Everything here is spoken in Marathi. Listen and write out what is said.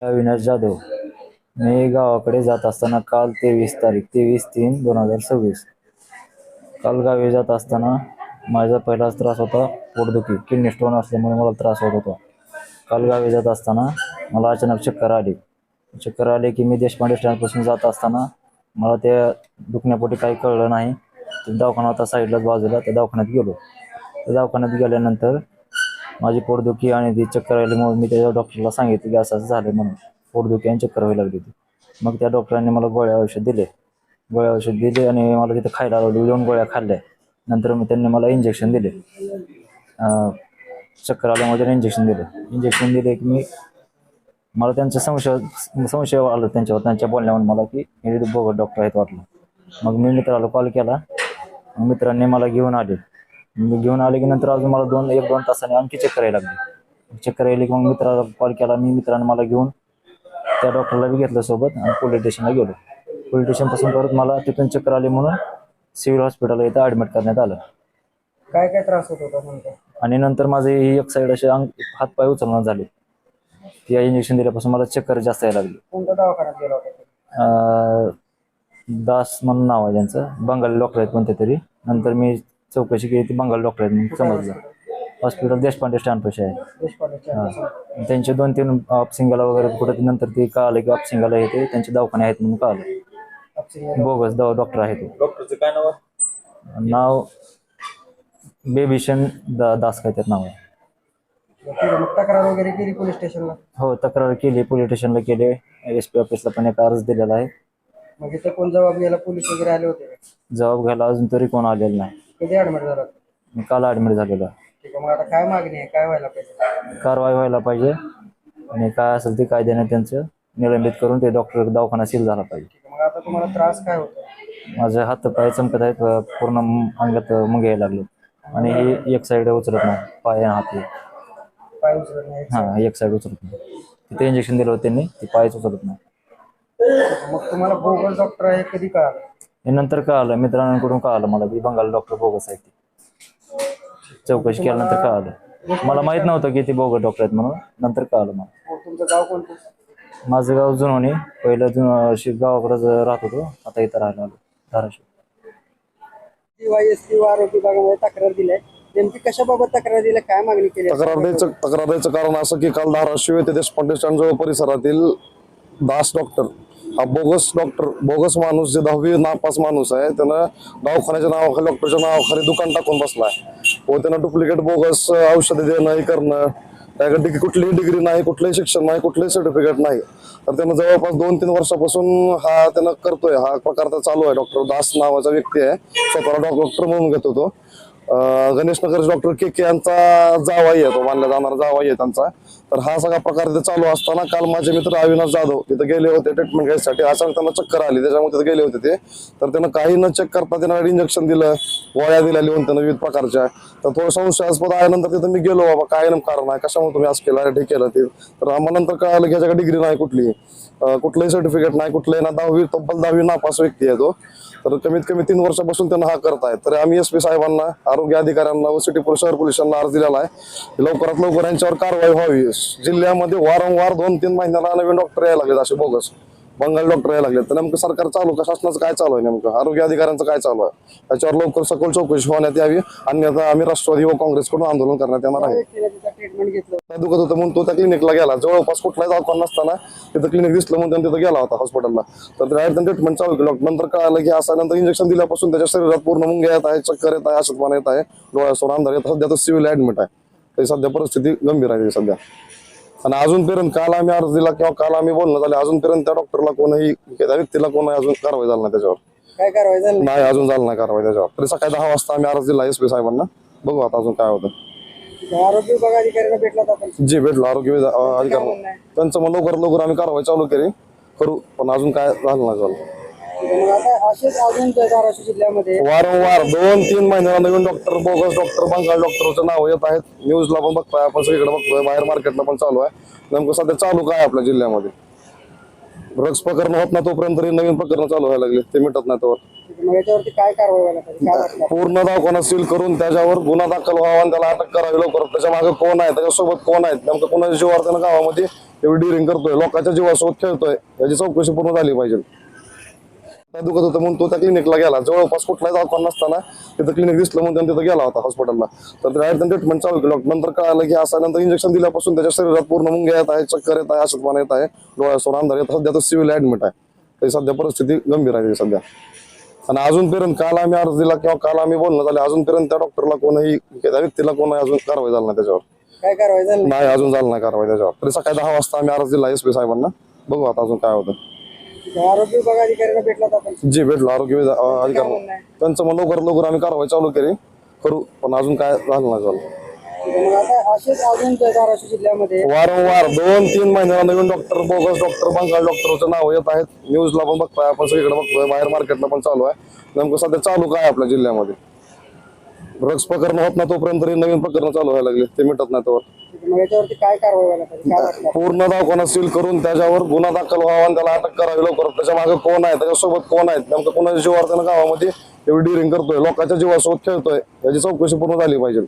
अविनाश जाधव. मी गावाकडे जात असताना काल 23/3/2026 काल गावी जात असताना माझा पहिलाच त्रास होता पोटदुखी. किडनी स्टोन असल्यामुळे मला त्रास होत होता. काल गावी जात असताना मला अचानक चक्कर आले की मी देशपांडे स्टँडपासून जात असताना मला त्या दुखण्यापोटी काही कळलं नाही. ते दवाखाना होता साईडलाच बाजूला, त्या दवाखान्यात गेलो. त्या दवाखान्यात गेल्यानंतर माझी पोटदुखी आणि ती चक्कर आल्यामुळे मी त्या डॉक्टरला सांगितलं की असं झालं म्हणून, पोटदुखी आणि चक्कर व्हायला लागली होती. मग त्या डॉक्टरांनी मला गोळ्या औषध दिले आणि मला तिथं खायला लावली. 2 गोळ्या खाल्ल्या. नंतर त्यांनी मला इंजेक्शन दिले. चक्कर आल्यामुळे त्यांनी इंजेक्शन दिले की मला त्यांचा संशय आला त्यांच्या बोलण्यावर मला की हे बोगस डॉक्टर आहेत वाटलं. मग मी मित्राला कॉल केला. मित्रांनी मला घेऊन आले की नंतर अजून मला 1-2 तासांनी आणखी चक्कर यायला लागली की मग मित्राला कॉल केला. मित्राने मला घेऊन त्या डॉक्टरला बी घेतलं सोबत आणि पोलीस स्टेशनला गेलो. पोलीस स्टेशनपासून परत मला तिथून चक्कर आली म्हणून सिव्हिल हॉस्पिटलला इथं ॲडमिट करण्यात आलं. काय काय त्रास होत होता नेमका? आणि नंतर माझे एक साईड असे हातपाय उचलण्यात झाले. त्या इंजेक्शन दिल्यापासून मला चक्कर जास्त यायला लागली. कोणत्या दवाखान्यात गेला होता? दास म्हणून नाव आहे त्यांचं. बंगाली डॉक्टर आहेत कोणते तरी. नंतर मी चौकशी केली ती बंगाली डॉक्टर आहेत म्हणून समजलं. हॉस्पिटल देशपांडे स्टँडपाशी आहे. त्यांचे 2-3 अपसिंगाला वगैरे कुठं नंतर ते कळालं की अपसिंगाला येते त्यांचे दवाखाने आहेत म्हणून कळालं. बोगस डॉक्टर आहे तो. डॉक्टरचं काय नाव आहे? नाव बेबिशन दास काय त्यात नाव आहे. तक्रार वगैरे केली पोलीस स्टेशनला? हो, तक्रार केली, पोलीस स्टेशनला केले. SP ऑफिसला पण एक अर्ज दिलेला आहे. मग इथे कोण जबाब घ्यायला पोलीस वगैरे आले होते? जबाब घ्यायला अजून तरी कोण आलेलं नाही. कधी ऍडमिट झाला? मी काल ॲडमिट झालेलो आहे. ठीक आहे. मग आता काय मागणी आहे? काय व्हायला पाहिजे? कारवाई व्हायला पाहिजे आणि काय असेल ते कायद्याने त्यांचं निलंबित करून ते डॉक्टर दवाखाना सील झाला पाहिजे. मग आता तुम्हाला त्रास काय होतो? माझे हात पाय चमकत आहेत. पूर्ण अंगात मुंगे यायला लागले आणि हे एक साईड उचलत नाही. पाय आणि हात पाय उचलत नाही? हां, एक साईड उचलत नाही. तिथे इंजेक्शन दिलं होतं त्यांनी, ते पायच उचलत नाही. मग तुम्हाला बोगस डॉक्टर आहे कधी कळालं? हे नंतर कळालं, मित्रांकडून कळालं मला की बंगाल डॉक्टर बोगस आहेत. चौकशी केल्यानंतर कळालं. मला माहित नव्हतं की ते बोगस डॉक्टर आहेत म्हणून. नंतर कळालं मला. तुमचं गाव कोणतं? माझं गाव जुनवणे. पहिलं गावाकडे राहत होतो, आता इथं राहायला आलो धाराशिव. आरोग्य विभागामध्ये तक्रार दिली आहे. नेमकी कशाबाबत तक्रार दिली, काय मागणी केली? तक्रार द्यायचं कारण असं की काल धाराशिव येथे देशपांडे स्टँडजवळ परिसरातील दास डॉक्टर हा बोगस माणूस, जे 10वी नापास माणूस आहे, त्यानं दवाखान्याच्या नावाखाली, डॉक्टरच्या नावाखाली दुकान टाकून बसलाय व त्यानं डुप्लिकेट बोगस औषधे देणं, हे करणं. त्याकडे कुठलीही डिग्री नाही, कुठलंही शिक्षण नाही, कुठलंही सर्टिफिकेट नाही. तर त्यानं जवळपास 2-3 वर्षापासून हा त्यानं करतोय. हा प्रकार तर चालू आहे. डॉक्टर दास नावाचा व्यक्ती आहे, स्वतःला डॉक्टर म्हणून घेतो तो. गणेशनगर डॉक्टर के यांचा जावाई आहे, तो मानला जाणारा जावाई आहे त्यांचा. तर हा सगळा प्रकार तिथे चालू असताना काल माझे मित्र अविनाश जाधव तिथे गेले होते ट्रीटमेंट घ्यायसाठी. अचानक त्यांना चक्कर आली, त्याच्यामुळे तिथे गेले होते ते. तर त्यानं काही न चेक करता त्यानं इंजेक्शन दिलं, गोळ्या दिल्या लिहून त्यानं विविध प्रकारच्या. तर थोडं संशयास्पद आहे. नंतर तिथं मी गेलो, बाबा काय कारण आहे, कशामुळे तुम्ही असं केलं, हे केलं ते. तर आम्हाला नंतर कळालं की ह्याच्याकडे डिग्री नाही, कुठलंही सर्टिफिकेट नाही, कुठलंही ना 10वी नापास व्यक्ती आहे तो. तर कमीत कमी 3 वर्षापासून त्यांना हा करत आहे. तर आम्ही SP साहेबांना, आरोग्य अधिकाऱ्यांना व सिटी शहर पोलिसांना अर्ज दिलेला आहे. लवकरात लवकर यांच्यावर कारवाई व्हावी. जिल्ह्यामध्ये वारंवार 2-3 महिन्याला नवीन डॉक्टर यायला लागलेत, असे बोगस बंगाली डॉक्टर यायला लागलेत. तर नेमकं सरकार चालू का, शासनाचं काय चालू आहे, नेमकं आरोग्य अधिकाऱ्यांचं काय चालू आहे, याच्यावर लवकर सखोल चौकशी होण्यात यावी. अन्यथा आम्ही राष्ट्रवादी व काँग्रेसकडून आंदोलन करण्यात येणार आहे. ट्रीटमेंट घेतलं, दुखत होतं म्हणून तो त्या क्लिनिकला गेला. जवळपास कुठलाही दवाखाना नसताना तिथं क्लिनिक दिसलं म्हणून त्यांनी तिथं गेला होता हॉस्पिटलला. तर त्याने ट्रीटमेंट चालू केलं. नंतर कळालं की असं. नंतर इंजेक्शन दिल्यापासून त्याच्या शरीरात पूर्ण मुंग्या येत आहे, चक्कर येत आहे, अशक्तपणा येत आहे, डोळ्यासमोर अंधार येत. सध्या तो सिव्हिल ॲडमिट आहे. तरी सध्या परिस्थिती गंभीर आहे सध्या. आणि अजूनपर्यंत काल आम्ही अर्ज दिला किंवा काल आम्ही बोलणं झाले, अजूनपर्यंत त्या डॉक्टरला कोणही, त्या व्यक्तीला कोणही अजून कारवाई झाली नाही त्याच्यावर. काय कारवाई झाली नाही, अजून झाली नाही कारवाई त्याच्यावर. तरी सकाळी 10 वाजता आम्ही अर्ज दिला SP साहेबांना. बघू आता अजून काय होतं. आरोग्य विभाग अधिकाऱ्यांना भेटला आपण? जी भेटलो आरोग्य अधिकारी. त्यांचं मग लवकर आम्ही कारवाई चालू करू, पण अजून काय झालं नाही झालं. अजून धाराशिव जिल्ह्यामध्ये वारंवार 2-3 महिन्याला नवीन डॉक्टर, बोगस डॉक्टर, बंगाल डॉक्टरचं नाव येत आहेत. न्यूजला पण बघतोय आपण, सगळीकडे बघतोय, बाहेर मार्केटला पण चालू आहे. नेमकं सध्या चालू काय आपल्या जिल्ह्यामध्ये ड्रग्स प्रकरण होत नाही तोपर्यंत तरी नवीन प्रकरण चालू व्हायला लागले, ते मिटत नाही तोवर. मग याच्यावरती काय कारवाई व्हायला पाहिजे, काय वाटतं? पूर्ण दवाखाना सील करून त्याच्यावर गुन्हा दाखल व्हावा आणि त्याला अटक करावी लवकर. त्याच्या मागे कोण आहे, त्याच्यासोबत कोण आहे, नेमकं कोणाच्या जीवावर त्यानं गावामध्ये एवढी डिरिंग करतोय, लोकांच्या जीवासोबत खेळतोय, याची चौकशी पूर्ण झाली पाहिजे. काय दुखत होतं म्हणून तो त्या क्लिनिकला गेला, जवळपास कुठलाही दवाखाना नसताना तिथं क्लिनिक दिसलं म्हणून त्यानं तिथं गेला होता हॉस्पिटलला. तर त्याने ट्रीटमेंट चालू केलं. नंतर कळालं की असं, नंतर इंजेक्शन दिल्यापासून त्याच्या शरीरात पूर्ण मुंग्या येत आहे, चक्कर येत आहे, अशक्तपणा येत आहे, डोळ्यासमोर अंधार येत. सध्या तो सिव्हिल ऍडमिट आहे. तरी सध्या परिस्थिती गंभीर आहे सध्या. आणि अजूनपर्यंत काल आम्ही अर्ज दिला किंवा काल आम्ही बोलणं झाले, अजूनपर्यंत त्या डॉक्टरला कोणही, त्या व्यक्तीला कोणही अजून कारवाई झाली नाही त्याच्यावर. काय कारवाई झाली नाही, अजून झालं नाही कारवाई त्याच्यावर. तरी सकाळी 10 वाजता आम्ही अर्ज दिला SP साहेबांना. बघू आता अजून काय होतं. आरोग्य विभाग अधिकाऱ्यांना भेटलात आपण? जी भेटलो आरोग्य अधिकारी, त्यांचं मग लवकर आम्ही कारवाई चालू करू, पण अजून काय झालं नाही झालं. मग आता असेच अजून धाराशिव जिल्ह्यामध्ये वारंवार 2-3 महिन्याला नवीन डॉक्टर, बोगस डॉक्टर, बंगाल डॉक्टरचं नाव येत आहेत. न्यूजला पण बघतोय आपण, सगळीकडे बघतोय, बाहेर मार्केटला पण चालू आहे. नेमकं सध्या चालू काय आपल्या जिल्ह्यामध्ये? ड्रग्स प्रकरण होत नाही तोपर्यंत तरी नवीन प्रकरण चालू व्हायला लागले, ते मिटत नाही तोवर. मग याच्यावरती काय कारवाई व्हायला पाहिजे, काय वाटतं? पूर्ण दवाखाना सील करून त्याच्यावर गुन्हा दाखल व्हावा आणि त्याला अटक करावी लवकर. त्याच्या मागे कोण आहे, त्याच्यासोबत कोण आहे, नेमकं कोणाच्या जीवावर त्यानं गावामध्ये एवढी डिरिंग करतोय, लोकांच्या जीवासोबत खेळतोय, याची चौकशी पूर्ण झाली पाहिजे.